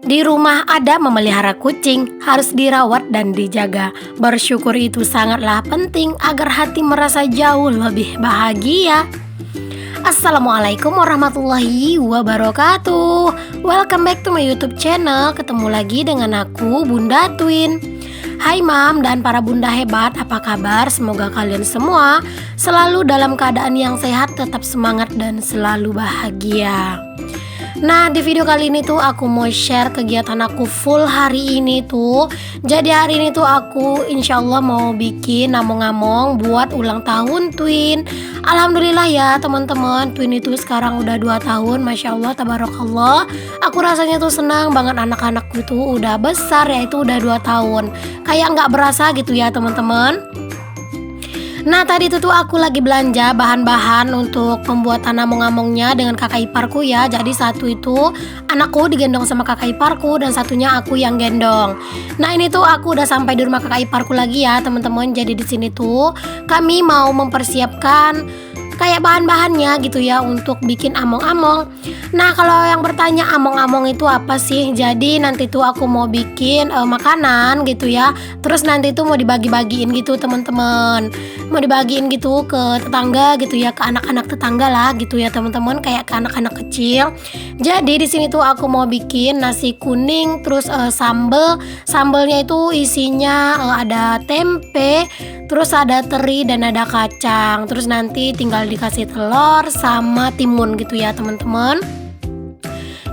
Di rumah ada memelihara kucing, harus dirawat dan dijaga. Bersyukur itu sangatlah penting agar hati merasa jauh lebih bahagia. Assalamualaikum warahmatullahi wabarakatuh. Welcome back to my YouTube channel. Ketemu lagi dengan aku, Bunda Twin. Hai Mam dan para bunda hebat, apa kabar? Semoga kalian semua selalu dalam keadaan yang sehat, tetap semangat dan selalu bahagia. Nah, di video kali ini tuh aku mau share kegiatan aku full hari ini tuh. Jadi hari ini tuh aku insya Allah mau bikin ngamong-ngamong buat ulang tahun Twin. Alhamdulillah ya teman-teman, Twin itu sekarang udah 2 tahun. Masya Allah, tabarakallah. Aku rasanya tuh senang banget, anak-anakku tuh udah besar ya, itu udah 2 tahun. Kayak nggak berasa gitu ya teman-teman. Nah, tadi itu tuh aku lagi belanja bahan-bahan untuk pembuatan ngamong-ngamongnya dengan kakak iparku ya. Jadi satu itu anakku digendong sama kakak iparku dan satunya aku yang gendong. Nah, ini tuh aku udah sampai di rumah kakak iparku lagi ya teman-teman. Jadi di sini tuh kami mau mempersiapkan kayak bahan-bahannya gitu ya untuk bikin among-among. Nah, kalau yang bertanya among-among itu apa sih? Jadi nanti tuh aku mau bikin makanan gitu ya. Terus nanti tuh mau dibagi-bagiin gitu teman-teman. Mau dibagiin gitu ke tetangga gitu ya, ke anak-anak tetangga lah gitu ya teman-teman, kayak ke anak-anak kecil. Jadi di sini tuh aku mau bikin nasi kuning, terus sambelnya itu isinya ada tempe, terus ada teri dan ada kacang. Terus nanti tinggal dikasih telur sama timun gitu ya teman-teman.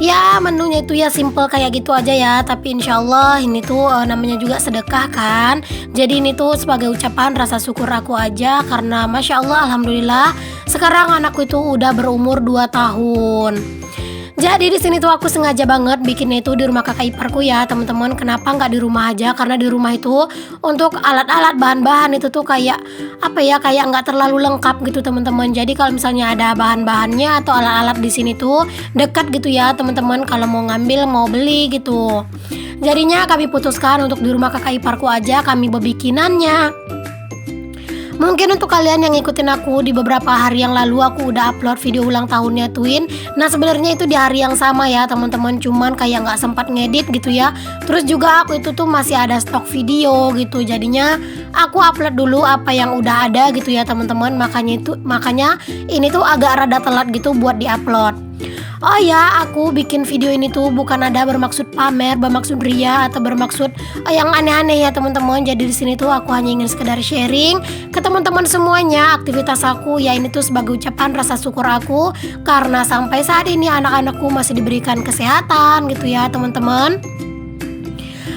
Ya, menunya itu ya simple kayak gitu aja ya. Tapi insya Allah ini tuh namanya juga sedekah kan. Jadi ini tuh sebagai ucapan rasa syukur aku aja. Karena Masya Allah, Alhamdulillah sekarang anakku itu udah berumur 2 tahun. Jadi di sini tuh aku sengaja banget bikinnya itu di rumah kakak iparku ya teman-teman. Kenapa nggak di rumah aja? Karena di rumah itu untuk alat-alat bahan-bahan itu tuh kayak apa ya, kayak nggak terlalu lengkap gitu teman-teman. Jadi kalau misalnya ada bahan-bahannya atau alat-alat di sini tuh dekat gitu ya teman-teman. Kalau mau ngambil, mau beli gitu. Jadinya kami putuskan untuk di rumah kakak iparku aja kami berbikinannya. Mungkin untuk kalian yang ngikutin aku di beberapa hari yang lalu aku udah upload video ulang tahunnya Twin. Nah, sebenarnya itu di hari yang sama ya teman-teman, cuman kayak nggak sempat ngedit gitu ya. Terus juga aku itu tuh masih ada stok video gitu. Jadinya aku upload dulu apa yang udah ada gitu ya teman-teman. Makanya ini tuh agak rada telat gitu buat diupload. Oh ya, aku bikin video ini tuh bukan ada bermaksud pamer, bermaksud ria atau bermaksud yang aneh-aneh ya teman-teman. Jadi di sini tuh aku hanya ingin sekedar sharing ke teman-teman semuanya aktivitas aku ya. Ini tuh sebagai ucapan rasa syukur aku karena sampai saat ini anak-anakku masih diberikan kesehatan gitu ya teman-teman.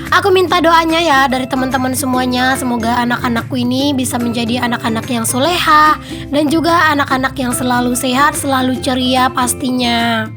Aku minta doanya ya dari teman-teman semuanya. Semoga anak-anakku ini bisa menjadi anak-anak yang soleha dan juga anak-anak yang selalu sehat, selalu ceria pastinya.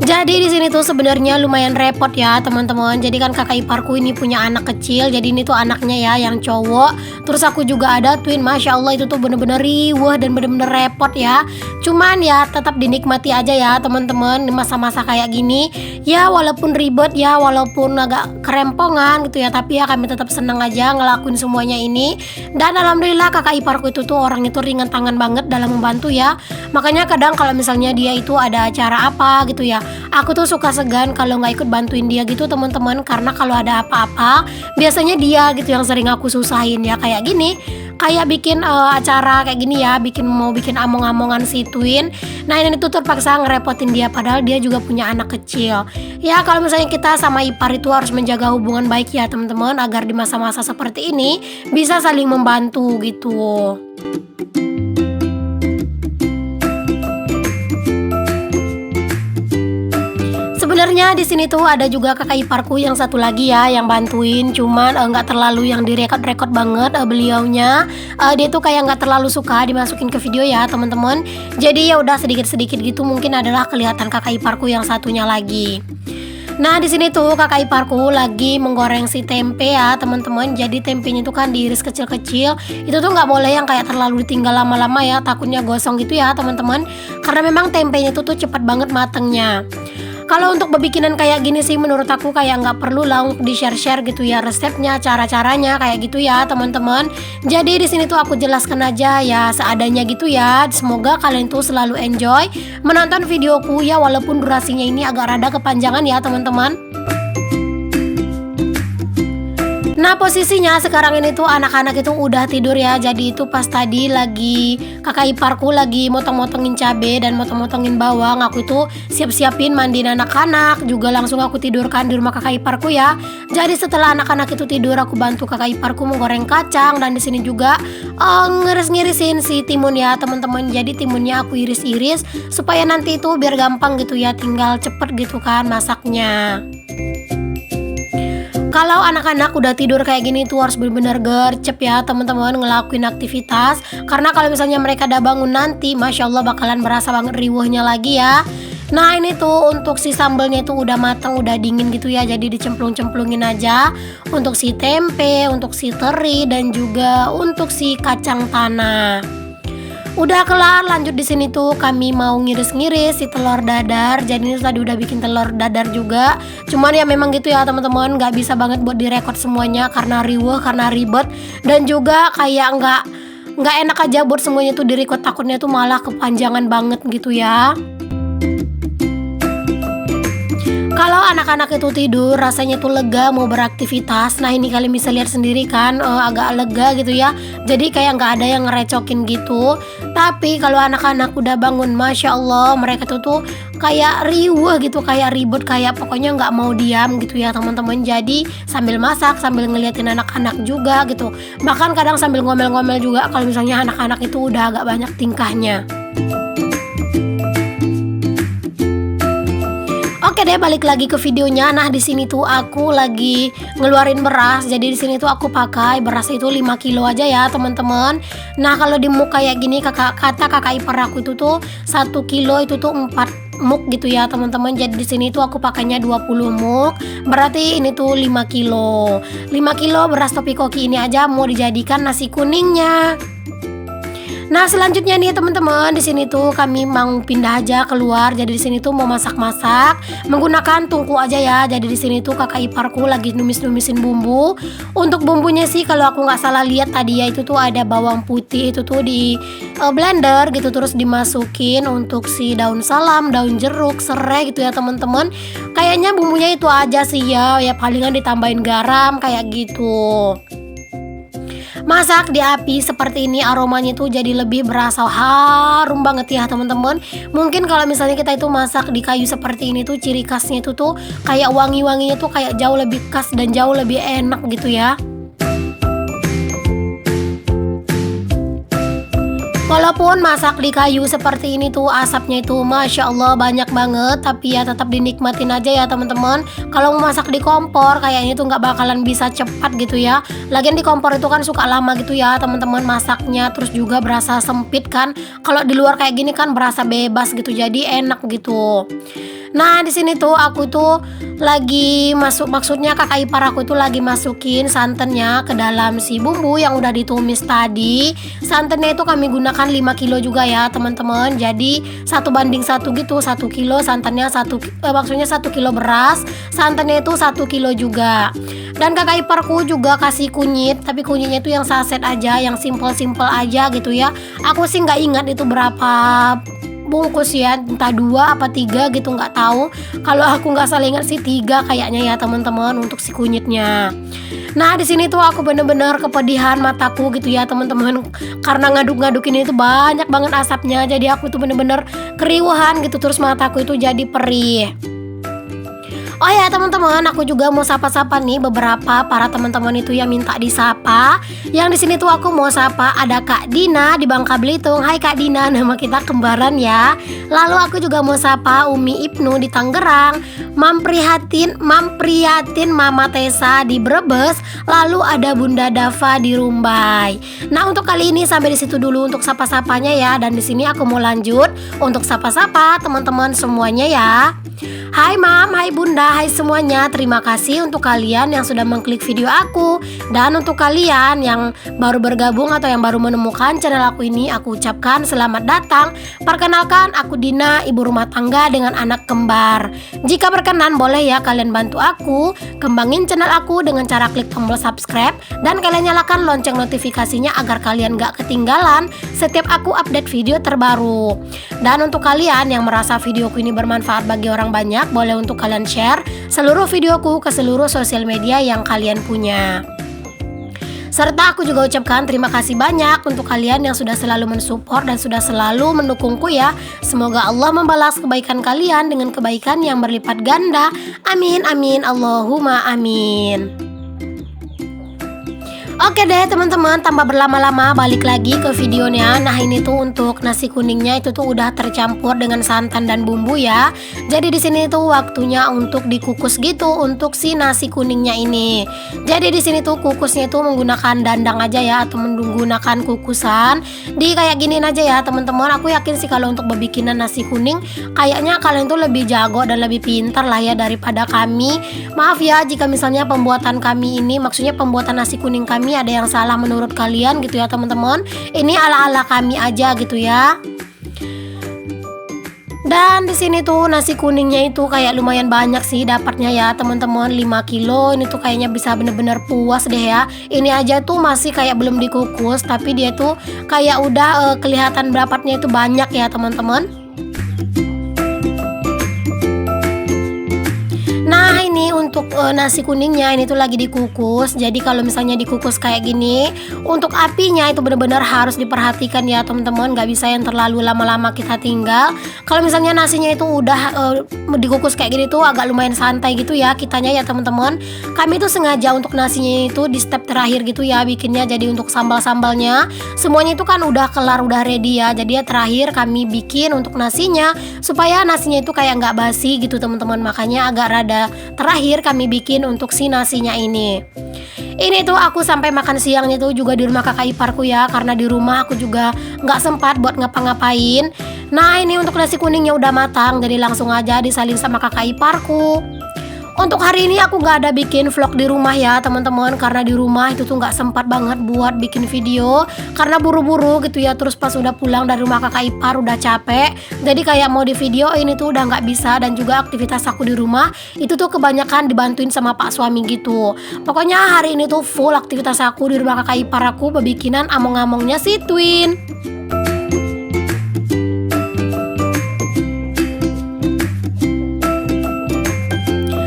Jadi di sini tuh sebenarnya lumayan repot ya teman-teman. Jadi kan kakak iparku ini punya anak kecil. Jadi ini tuh anaknya ya yang cowok. Terus aku juga ada Twin. Masya Allah itu tuh bener-bener riweh dan bener-bener repot ya. Cuman ya tetap dinikmati aja ya teman-teman di masa-masa kayak gini. Ya walaupun ribet ya, walaupun agak kerempongan gitu ya, tapi ya kami tetap senang aja ngelakuin semuanya ini. Dan alhamdulillah kakak iparku itu tuh orang itu ringan tangan banget dalam membantu ya. Makanya kadang kalau misalnya dia itu ada acara apa gitu ya, aku tuh suka segan kalau nggak ikut bantuin dia gitu teman-teman. Karena kalau ada apa-apa biasanya dia gitu yang sering aku susahin ya, kayak gini. Kayak bikin acara kayak gini ya, mau bikin among-amongan si Twin. Nah, ini tuh terpaksa ngerepotin dia padahal dia juga punya anak kecil. Ya kalau misalnya kita sama ipar itu harus menjaga hubungan baik ya teman-teman, agar di masa-masa seperti ini bisa saling membantu gitu. Sebenarnya di sini tuh ada juga kakak iparku yang satu lagi ya yang bantuin, cuman nggak terlalu yang direkod-rekod banget beliaunya. Dia tuh kayak nggak terlalu suka dimasukin ke video ya teman-teman. Jadi ya udah sedikit-sedikit gitu mungkin adalah kelihatan kakak iparku yang satunya lagi. Nah, di sini tuh kakak iparku lagi menggoreng si tempe ya teman-teman. Jadi tempenya tuh kan diiris kecil-kecil. Itu tuh nggak boleh yang kayak terlalu ditinggal lama-lama ya, takutnya gosong gitu ya teman-teman. Karena memang tempenya itu tuh cepat banget matengnya. Kalau untuk bebikinan kayak gini sih menurut aku kayak nggak perlu lah untuk di-share-share gitu ya resepnya, cara-caranya kayak gitu ya teman-teman. Jadi di sini tuh aku jelaskan aja ya seadanya gitu ya. Semoga kalian tuh selalu enjoy menonton videoku ya, walaupun durasinya ini agak rada kepanjangan ya teman-teman. Nah posisinya sekarang ini tuh anak-anak itu udah tidur ya. Jadi itu pas tadi lagi kakak iparku lagi motong-motongin cabe dan motong-motongin bawang, aku itu siap-siapin mandiin anak-anak, juga langsung aku tidurkan di rumah kakak iparku ya. Jadi setelah anak-anak itu tidur aku bantu kakak iparku menggoreng kacang, dan di sini juga ngiris-ngirisin si timun ya teman-teman. Jadi timunnya aku iris-iris supaya nanti itu biar gampang gitu ya, tinggal cepet gitu kan masaknya. Kalau anak-anak udah tidur kayak gini tuh harus benar-benar gercep ya teman-teman ngelakuin aktivitas. Karena kalau misalnya mereka udah bangun nanti, Masya Allah bakalan berasa banget riwahnya lagi ya. Nah ini tuh untuk si sambelnya itu udah matang, udah dingin gitu ya. Jadi dicemplung-cemplungin aja untuk si tempe, untuk si teri, dan juga untuk si kacang tanah. Udah kelar, lanjut di sini tuh kami mau ngiris-ngiris si telur dadar. Jadi ini tadi udah bikin telur dadar juga. Cuman ya memang gitu ya teman-teman, nggak bisa banget buat direkod semuanya karena riweh, karena ribet, dan juga kayak nggak enak aja buat semuanya tuh direkod, takutnya tuh malah kepanjangan banget gitu ya. Kalau anak-anak itu tidur rasanya tuh lega mau beraktivitas. Nah ini kalian bisa lihat sendiri kan, agak lega gitu ya. Jadi kayak nggak ada yang ngerecokin gitu. Tapi kalau anak-anak udah bangun, Masya Allah mereka tuh kayak riweh gitu, kayak ribut, kayak pokoknya nggak mau diam gitu ya teman-teman. Jadi sambil masak, sambil ngeliatin anak-anak juga gitu. Bahkan kadang sambil ngomel-ngomel juga kalau misalnya anak-anak itu udah agak banyak tingkahnya. Oke deh, balik lagi ke videonya. Nah di sini tuh aku lagi ngeluarin beras. Jadi di sini tuh aku pakai beras itu 5 kilo aja ya teman-teman. Nah kalau di muk kayak gini kata kakak ipar aku itu tuh 1 kilo itu tuh 4 muk gitu ya teman-teman. Jadi di sini tuh aku pakainya 20 muk. Berarti ini tuh 5 kilo. 5 kilo beras topi koki ini aja mau dijadikan nasi kuningnya. Nah selanjutnya nih teman-teman, di sini tuh kami mau pindah aja keluar. Jadi di sini tuh mau masak-masak menggunakan tungku aja ya. Jadi di sini tuh kakak iparku lagi numis-numisin bumbu. Untuk bumbunya sih kalau aku nggak salah lihat tadi ya, itu tuh ada bawang putih itu tuh di blender gitu, terus dimasukin untuk si daun salam, daun jeruk, serai gitu ya teman-teman. Kayaknya bumbunya itu aja sih ya palingan ditambahin garam kayak gitu. Masak di api seperti ini aromanya tuh jadi lebih berasa harum banget ya teman-teman. Mungkin kalau misalnya kita itu masak di kayu seperti ini tuh ciri khasnya itu tuh kayak wangi-wanginya tuh kayak jauh lebih khas dan jauh lebih enak gitu ya. Walaupun masak di kayu seperti ini tuh asapnya itu Masya Allah banyak banget, tapi ya tetap dinikmatin aja ya teman-teman. Kalau mau masak di kompor kayaknya tuh nggak bakalan bisa cepat gitu ya. Lagian di kompor itu kan suka lama gitu ya teman-teman masaknya, terus juga berasa sempit kan. Kalau di luar kayak gini kan berasa bebas gitu, jadi enak gitu. Nah di sini tuh aku tuh lagi maksudnya kakak ipar aku itu lagi masukin santannya ke dalam si bumbu yang udah ditumis tadi. Santannya itu kami gunakan 5 kilo juga ya teman-teman. Jadi 1:1 gitu, 1 kilo santannya maksudnya 1 kilo beras, santannya itu 1 kilo juga. Dan kakak iparku juga kasih kunyit, tapi kunyitnya itu yang saset aja, yang simple-simple aja gitu ya. Aku sih nggak ingat itu berapa bungkus ya, entah 2 apa 3 gitu, nggak tahu. Kalau aku nggak salah ingat sih 3 kayaknya ya teman-teman untuk si kunyitnya. Nah di sini tuh aku bener-bener kepedihan mataku gitu ya teman-teman, karena ngaduk-ngadukin itu banyak banget asapnya. Jadi aku tuh bener-bener keriuhan gitu, terus mataku itu jadi perih. Oh ya teman-teman, aku juga mau sapa-sapa nih beberapa para teman-teman itu yang minta disapa. Yang di sini tuh aku mau sapa ada Kak Dina di Bangka Belitung. Hai Kak Dina, nama kita kembaran ya. Lalu aku juga mau sapa Umi Ibnu di Tangerang, Mamprihatin Mama Tesa di Brebes, lalu ada Bunda Dava di Rumbai. Nah untuk kali ini sampai di situ dulu untuk sapa-sapanya ya. Dan di sini aku mau lanjut untuk sapa-sapa teman-teman semuanya ya. Hai Mam, hai Bunda. ya, hai semuanya, terima kasih untuk kalian yang sudah mengklik video aku. Dan untuk kalian yang baru bergabung atau yang baru menemukan channel aku ini, aku ucapkan selamat datang. Perkenalkan, aku Dina, ibu rumah tangga dengan anak kembar. Jika berkenan, boleh ya kalian bantu aku kembangin channel aku dengan cara klik tombol subscribe. Dan kalian nyalakan lonceng notifikasinya agar kalian gak ketinggalan setiap aku update video terbaru. Dan untuk kalian yang merasa videoku ini bermanfaat bagi orang banyak, boleh untuk kalian share seluruh videoku ke seluruh sosial media yang kalian punya. Serta aku juga ucapkan terima kasih banyak untuk kalian yang sudah selalu mensupport dan sudah selalu mendukungku ya. Semoga Allah membalas kebaikan kalian dengan kebaikan yang berlipat ganda. Amin amin Allahumma amin. Oke deh teman-teman, tanpa berlama-lama balik lagi ke videonya. Nah ini tuh untuk nasi kuningnya itu tuh udah tercampur dengan santan dan bumbu ya. Jadi di sini tuh waktunya untuk dikukus gitu untuk si nasi kuningnya ini. Jadi di sini tuh kukusnya tuh menggunakan dandang aja ya, atau menggunakan kukusan. Di kayak giniin aja ya teman-teman. Aku yakin sih kalau untuk berbikinan nasi kuning kayaknya kalian tuh lebih jago dan lebih pintar lah ya daripada kami. Maaf ya jika misalnya pembuatan kami ini, maksudnya pembuatan nasi kuning kami ada yang salah menurut kalian gitu ya teman-teman. Ini ala-ala kami aja gitu ya. Dan di sini tuh nasi kuningnya itu kayak lumayan banyak sih dapatnya ya teman-teman, 5 kilo. Ini tuh kayaknya bisa bener-bener puas deh ya. Ini aja tuh masih kayak belum dikukus, tapi dia tuh kayak udah kelihatan dapatnya itu banyak ya teman-teman. Nah ini untuk nasi kuningnya ini tuh lagi dikukus. Jadi kalau misalnya dikukus kayak gini, untuk apinya itu benar-benar harus diperhatikan ya teman-teman. Gak bisa yang terlalu lama-lama kita tinggal. Kalau misalnya nasinya itu udah dikukus kayak gini tuh agak lumayan santai gitu ya kitanya ya teman-teman. Kami tuh sengaja untuk nasinya itu di step terakhir gitu ya bikinnya. Jadi untuk sambal-sambalnya semuanya itu kan udah kelar, udah ready ya. Jadi ya terakhir kami bikin untuk nasinya supaya nasinya itu kayak nggak basi gitu teman-teman. Makanya agak rada terakhir kami bikin untuk si nasinya ini. Ini tuh aku sampai makan siangnya tuh juga di rumah kakak iparku ya, karena di rumah aku juga nggak sempat buat ngapa-ngapain. Nah ini untuk nasi kuningnya udah matang, jadi langsung aja disalin sama kakak iparku. Untuk hari ini aku gak ada bikin vlog di rumah ya teman-teman, karena di rumah itu tuh gak sempat banget buat bikin video karena buru-buru gitu ya. Terus pas udah pulang dari rumah kakak ipar udah capek, jadi kayak mau di video ini tuh udah gak bisa. Dan juga aktivitas aku di rumah itu tuh kebanyakan dibantuin sama pak suami gitu. Pokoknya hari ini tuh full aktivitas aku di rumah kakak ipar aku bebikinan among-amongnya si Twin.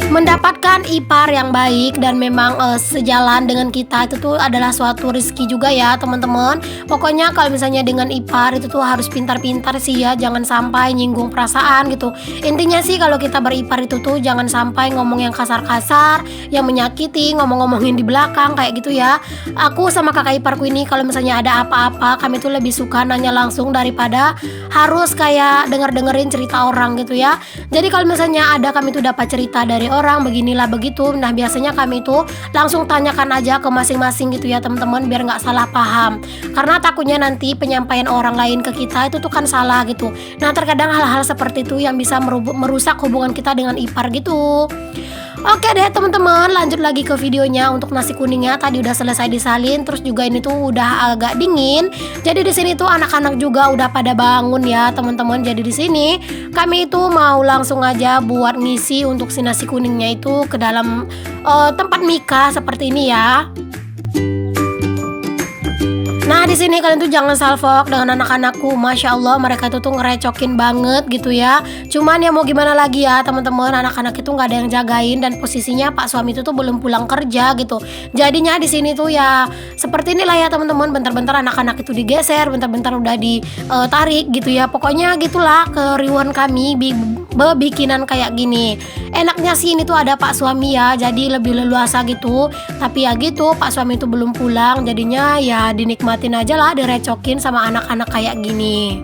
Mendapatkan ipar yang baik dan memang sejalan dengan kita itu tuh adalah suatu rezeki juga ya teman-teman. Pokoknya kalau misalnya dengan ipar itu tuh harus pintar-pintar sih ya, jangan sampai nyinggung perasaan gitu. Intinya sih kalau kita beripar itu tuh jangan sampai ngomong yang kasar-kasar, yang menyakiti, ngomong-ngomongin di belakang kayak gitu ya. Aku sama kakak iparku ini kalau misalnya ada apa-apa, kami tuh lebih suka nanya langsung daripada harus kayak denger-dengerin cerita orang gitu ya. Jadi kalau misalnya ada kami tuh dapat cerita dari orang beginilah begitu, nah biasanya kami itu langsung tanyakan aja ke masing-masing gitu ya teman-teman, biar nggak salah paham. Karena takutnya nanti penyampaian orang lain ke kita itu tuh kan salah gitu. Nah terkadang hal-hal seperti itu yang bisa merusak hubungan kita dengan ipar gitu. Oke deh teman-teman, lanjut lagi ke videonya. Untuk nasi kuningnya tadi udah selesai disalin, terus juga ini tuh udah agak dingin. Jadi di sini tuh anak-anak juga udah pada bangun ya teman-teman. Jadi di sini kami itu mau langsung aja buat ngisi untuk si nasi kuningnya itu ke dalam tempat mika seperti ini ya. Nah di sini kalian tuh jangan salfok dengan anak-anakku, masya Allah mereka tuh ngerecokin banget gitu ya. Cuman ya mau gimana lagi ya teman-teman, anak-anak itu nggak ada yang jagain dan posisinya pak suami itu tuh belum pulang kerja gitu. Jadinya di sini tuh ya seperti inilah ya teman-teman, bentar-bentar anak-anak itu digeser, bentar-bentar udah ditarik gitu ya. Pokoknya gitulah keriuhan kami bikinan kayak gini. Enaknya sih ini tuh ada pak suami ya, jadi lebih leluasa gitu. Tapi ya gitu pak suami itu belum pulang, jadinya ya dinikmatin aja lah, direcokin sama anak-anak kayak gini.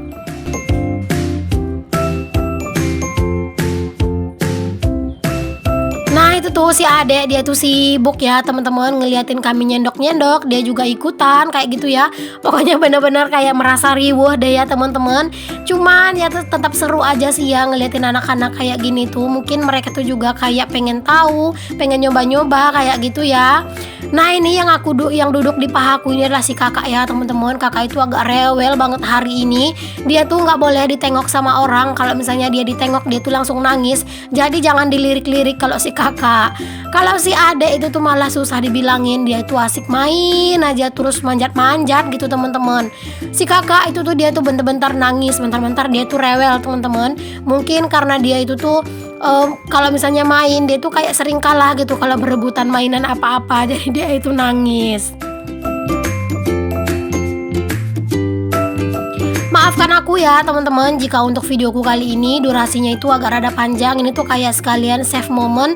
Nah itu tuh si adek dia tuh sibuk ya teman-teman ngeliatin kami nyendok-nyendok, dia juga ikutan kayak gitu ya. Pokoknya bener-bener kayak merasa riuh deh ya teman-teman. Cuman ya tetap seru aja sih ya ngeliatin anak-anak kayak gini tuh. Mungkin mereka tuh juga kayak pengen tahu, pengen nyoba-nyoba kayak gitu ya. Nah ini yang duduk di pahaku ini adalah si kakak ya teman-teman. Kakak itu agak rewel banget hari ini. Dia tuh nggak boleh ditengok sama orang. Kalau misalnya dia ditengok dia tuh langsung nangis. Jadi jangan dilirik-lirik kalau si kakak. Kalau si adek itu tuh malah susah dibilangin. Dia itu asik main aja terus manjat-manjat gitu teman-teman. Si kakak itu tuh dia tuh bentar-bentar nangis, bentar-bentar dia tuh rewel teman-teman. Mungkin karena dia itu tuh kalau misalnya main dia tuh kayak sering kalah gitu kalau berebutan mainan apa-apa, jadi dia itu nangis. Maafkan aku ya teman-teman jika untuk videoku kali ini durasinya itu agak rada panjang. Ini tuh kayak sekalian save moment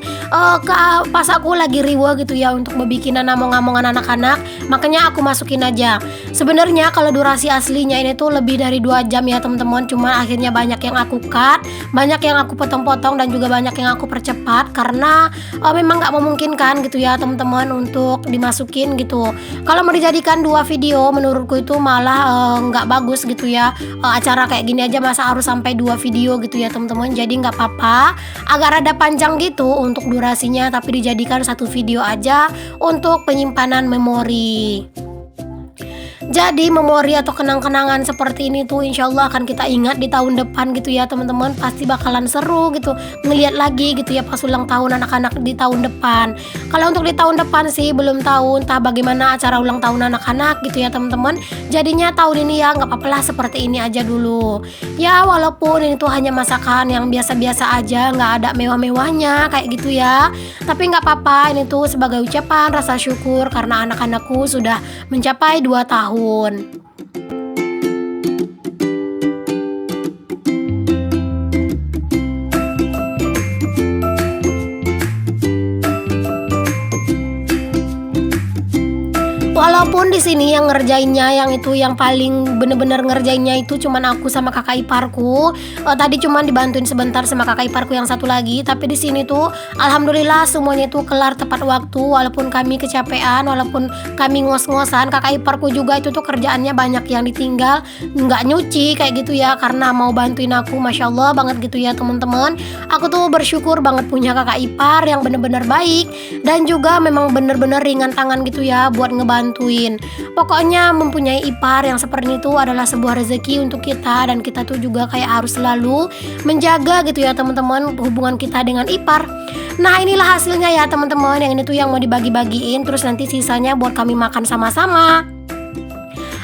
pas aku lagi riwah gitu ya untuk bikinan ngomong-ngomongan anak-anak. Makanya aku masukin aja. Sebenarnya kalau durasi aslinya ini tuh lebih dari 2 jam ya teman-teman. Cuma akhirnya banyak yang aku cut, banyak yang aku potong-potong dan juga banyak yang aku percepat karena memang nggak memungkinkan gitu ya teman-teman untuk dimasukin gitu. Kalau mau dijadikan 2 video menurutku itu malah nggak bagus gitu ya. Acara kayak gini aja masa harus sampai 2 video gitu ya teman-teman. Jadi nggak apa-apa agak rada panjang gitu untuk durasinya, tapi dijadikan 1 video aja untuk penyimpanan memori. Jadi memori atau kenang-kenangan seperti ini tuh insya Allah akan kita ingat di tahun depan gitu ya teman-teman. Pasti bakalan seru gitu ngeliat lagi gitu ya pas ulang tahun anak-anak di tahun depan. Kalau untuk di tahun depan sih belum tahu entah bagaimana acara ulang tahun anak-anak gitu ya teman-teman. Jadinya tahun ini ya nggak apa-apa lah seperti ini aja dulu. Ya walaupun ini tuh hanya masakan yang biasa-biasa aja, nggak ada mewah-mewahnya kayak gitu ya. Tapi nggak apa-apa, ini tuh sebagai ucapan rasa syukur karena anak-anakku sudah mencapai 2 tahun. Walaupun di sini yang ngerjainnya yang paling bener-bener ngerjainnya itu cuman aku sama kakak iparku. Tadi cuman dibantuin sebentar sama kakak iparku yang satu lagi, tapi di sini tuh alhamdulillah semuanya tuh kelar tepat waktu. Walaupun kami kecapean, walaupun kami ngos-ngosan, kakak iparku juga itu tuh kerjaannya banyak yang ditinggal, nggak nyuci kayak gitu ya karena mau bantuin aku. Masya Allah banget gitu ya teman-teman. Aku tuh bersyukur banget punya kakak ipar yang bener-bener baik dan juga memang bener-bener ringan tangan gitu ya buat ngebantuin. Pokoknya mempunyai ipar yang seperti itu adalah sebuah rezeki untuk kita, dan kita tuh juga kayak harus selalu menjaga gitu ya teman-teman hubungan kita dengan ipar. Nah inilah hasilnya ya teman-teman, yang ini tuh yang mau dibagi-bagiin, terus nanti sisanya buat kami makan sama-sama.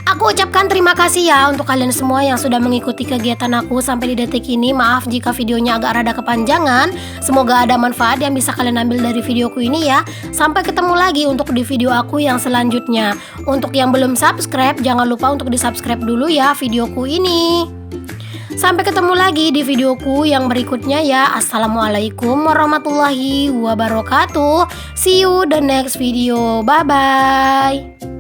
Aku ucapkan terima kasih ya untuk kalian semua yang sudah mengikuti kegiatan aku sampai di detik ini. Maaf jika videonya agak rada kepanjangan. Semoga ada manfaat yang bisa kalian ambil dari videoku ini ya. Sampai ketemu lagi untuk di video aku yang selanjutnya. Untuk yang belum subscribe, jangan lupa untuk di subscribe dulu ya videoku ini. Sampai ketemu lagi di videoku yang berikutnya ya. Assalamualaikum warahmatullahi wabarakatuh. See you the next video. Bye bye.